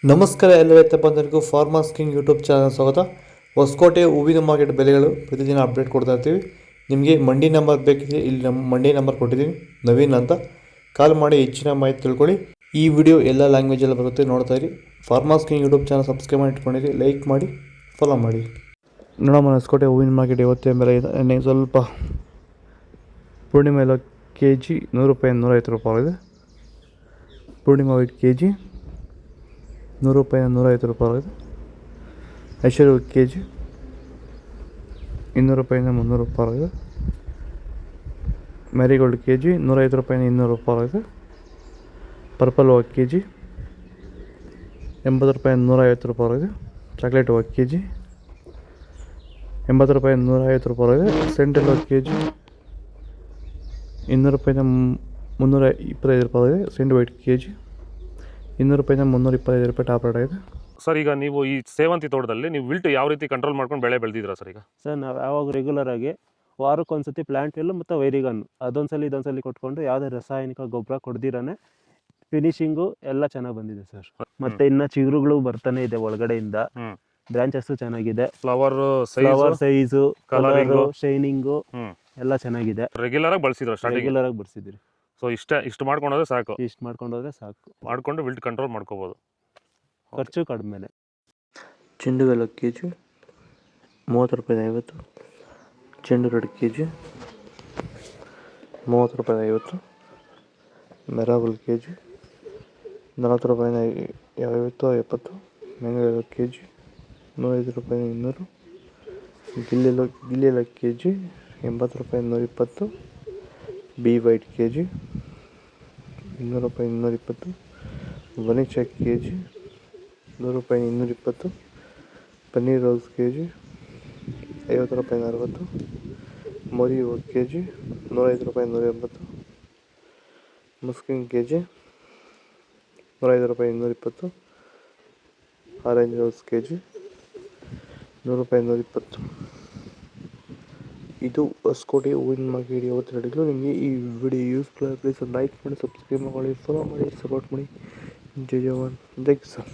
ನಮಸ್ಕಾರ ಎಲ್ಲ ರೈತ ಬಂಧುಗಳಿಗೂ ಫಾರ್ಮರ್ಸ್ ಕಿಂಗ್ ಯೂಟ್ಯೂಬ್ ಚಾನಲ್ ಸ್ವಾಗತ. ಹೊಸಕೋಟೆ ಹೂವಿನ ಮಾರ್ಕೆಟ್ ಬೆಲೆಗಳು ಪ್ರತಿದಿನ ಅಪ್ಡೇಟ್ ಕೊಡ್ತಾ ಇರ್ತೀವಿ. ನಿಮಗೆ ಮಂಡಿ ನಂಬರ್ ಬೇಕಿದೆ, ಇಲ್ಲಿ ನಮ್ಮ ಮಂಡಿ ನಂಬರ್ ಕೊಟ್ಟಿದ್ದೀನಿ, ನವೀನ್ ಅಂತ. ಕಾಲ್ ಮಾಡಿ ಹೆಚ್ಚಿನ ಮಾಹಿತಿ ತಿಳ್ಕೊಳ್ಳಿ. ಈ ವಿಡಿಯೋ ಎಲ್ಲ ಲ್ಯಾಂಗ್ವೇಜಲ್ಲಿ ಬರುತ್ತೆ, ನೋಡ್ತಾ ಇರಿ. Farmers king YouTube channel subscribe ಮಾಡಿ ಇಟ್ಕೊಂಡಿರಿ, ಲೈಕ್ ಮಾಡಿ, ಫಾಲೋ ಮಾಡಿ. ನೋಡೋಣ ಹೊಸಕೋಟೆ ಹೂವಿನ ಮಾರ್ಕೆಟ್ ಇವತ್ತೇ ಬೆಲೆ ಇದೆ. ಸ್ವಲ್ಪ ಪೂರ್ಣಿಮಾ ಎಲ್ಲ ಕೆ ಜಿ 100 ರೂಪಾಯಿ, 150 ರೂಪಾಯಿ ಇದೆ. ಪೂರ್ಣಿಮಾ ವೈಟ್ ಕೆ ಜಿ 100 ರೂಪಾಯಿ, 150 ರೂಪಾಯಿ ಆಗಿದೆ. ಐಶ್ವರ್ಯ ಕೆ ಜಿ 200 ರೂಪಾಯಿಂದ 300 ರೂಪಾಯಿ ಆಗಿದೆ. ಮ್ಯಾರಿಗೋಲ್ಡ್ ಕೆ ಜಿ 150 ರೂಪಾಯಿಂದ 200 ರೂಪಾಯಿ ಆಗಿದೆ. ಪರ್ಪಲ್ ಹೂವು ಕೆ ಜಿ 80 ರೂಪಾಯಿಂದ 150 ರೂಪಾಯಿ ಆಗಿದೆ. ಚಾಕ್ಲೇಟ್ ಹೂವು ಕೆ ಜಿ 80 ರೂಪಾಯಿಂದ 150 ರೂಪಾಯಿ ಆಗಿದೆ. ಸೆಂಟ್ರಲ್ ಹೂವು ಕೆ ಜಿ 200 ರೂಪಾಯಿಂದ 325 ರೂಪಾಯಿ ಆಗಿದೆ. ಸೆಂಟ್ ವೈಟ್ ಕೆ ಜಿ 200 ರೂಪಾಯಿಂದ 325 ರೂಪಾಯಿ ಟಾಪ್ ರೇಟ್ ಆಗಿದೆ. ಸರ್, ಈಗ ನೀವು ಈ ಸೇವಂತಿ ತೋಟದಲ್ಲಿ ನೀವು ವಿಲ್ಟ್ ಯಾವ ರೀತಿ ಕಂಟ್ರೋಲ್ ಮಾಡ್ಕೊಂಡು ಬೆಳೆ ಬೆಳೆದಿದ್ದೀರಾ ಸರ್? ಈಗ ಸರ್ ನಾವು ಯಾವಾಗ ರೆಗ್ಯುಲರ್ ಆಗಿ ವಾರಕ್ಕೊಂದ್ಸತಿ ಪ್ಲಾಂಟ್ ವಿಲ್ ಮತ್ತು ವೈರಿಗನ್ ಇದೊಂದ್ಸಲಿ ಕೊಟ್ಕೊಂಡು ಯಾವುದೇ ರಾಸಾಯನಿಕ ಗೊಬ್ಬರ ಕೊಡ್ದಿರಾನೆ ಫಿನಿಶಿಂಗು ಎಲ್ಲ ಚೆನ್ನಾಗಿ ಬಂದಿದೆ ಸರ್. ಮತ್ತೆ ಇನ್ನು ಚಿಗುರುಗಳು ಬರ್ತಾನೆ ಇದೆ ಒಳಗಡೆಯಿಂದ. ಬ್ರಾಂಚಸ್ ಚೆನ್ನಾಗಿದೆ. ಫ್ಲವರ್ ಸೈಜು, ಕಲರು, ಶೈನಿಂಗು ಎಲ್ಲ ಚೆನ್ನಾಗಿದೆ. ರೆಗ್ಯುಲರ್ ಆಗಿ ಬಳಸಿದ್ರಿ. ಸೊ ಇಷ್ಟು ಮಾಡ್ಕೊಂಡೋದ್ರೆ ಸಾಕು. ಮಾಡ್ಕೊಂಡು ವಿಲ್ಟ್ ಕಂಟ್ರೋಲ್ ಮಾಡ್ಕೋಬಹುದು. ಖರ್ಚು ಕಡಿಮೆ. ಚೆಂಡುಗಲ್ಲ ಕೆ ಜಿ 30 ರೂಪಾಯಿ 50. ಚೆಂಡು ರೆಡ್ ಕೆ ಜಿ 30 ರೂಪಾಯಿ 50. ಮೆರಾಬಲ್ ಕೆ ಜಿ 40 ರೂಪಾಯಿ 50 70. ಮ್ಯಾಂಗೋ ಕೆ ಜಿ 105 ರೂಪಾಯಿ 200. ಗಿಲ್ಲೆಲ್ಲ ಕೆ ಜಿ 80 ರೂಪಾಯಿ 120. ಬಿ ವೈಟ್ ಕೆ ಜಿ 200 ರೂಪಾಯಿ 220. ವನಿಷಾ ಕೆ ಜಿ 100 ರೂಪಾಯಿ 220. ಪನ್ನೀರ್ ರೋಸ್ ಕೆ ಜಿ 50 ರೂಪಾಯಿ 60. ಮೋರಿ ಹೂವು ಕೆ ಜಿ 105 ರೂಪಾಯಿ 180. ಮುಸ್ಕಿನ್ ಕೆ ಜಿ 105 ರೂಪಾಯಿ 220. ಆರೆಂಜ್ ರೋಸ್ ಕೆ ಜಿ 100 ರೂಪಾಯಿ 120. ಇದು ಹೊಸಕೋಟೆ ಹೂವಿನ ಮಾರ್ಕೆಟ್ ಇವತ್ತು ನಡೆಯಲು. ನಿಮಗೆ ಈ ವಿಡಿಯೋ ಯೂಸ್ಫುಲ್ ಪ್ಲೀಸ್ ಲೈಕ್ ಮಾಡಿ, ಸಬ್ಸ್ಕ್ರೈಬ್ ಮಾಡಿ, ಫಾಲೋ ಮಾಡಿ, ಸಪೋರ್ಟ್ ಮಾಡಿ. ಜೈ ಜವಾನ್, ಜೈ ಕಿಸಾನ್.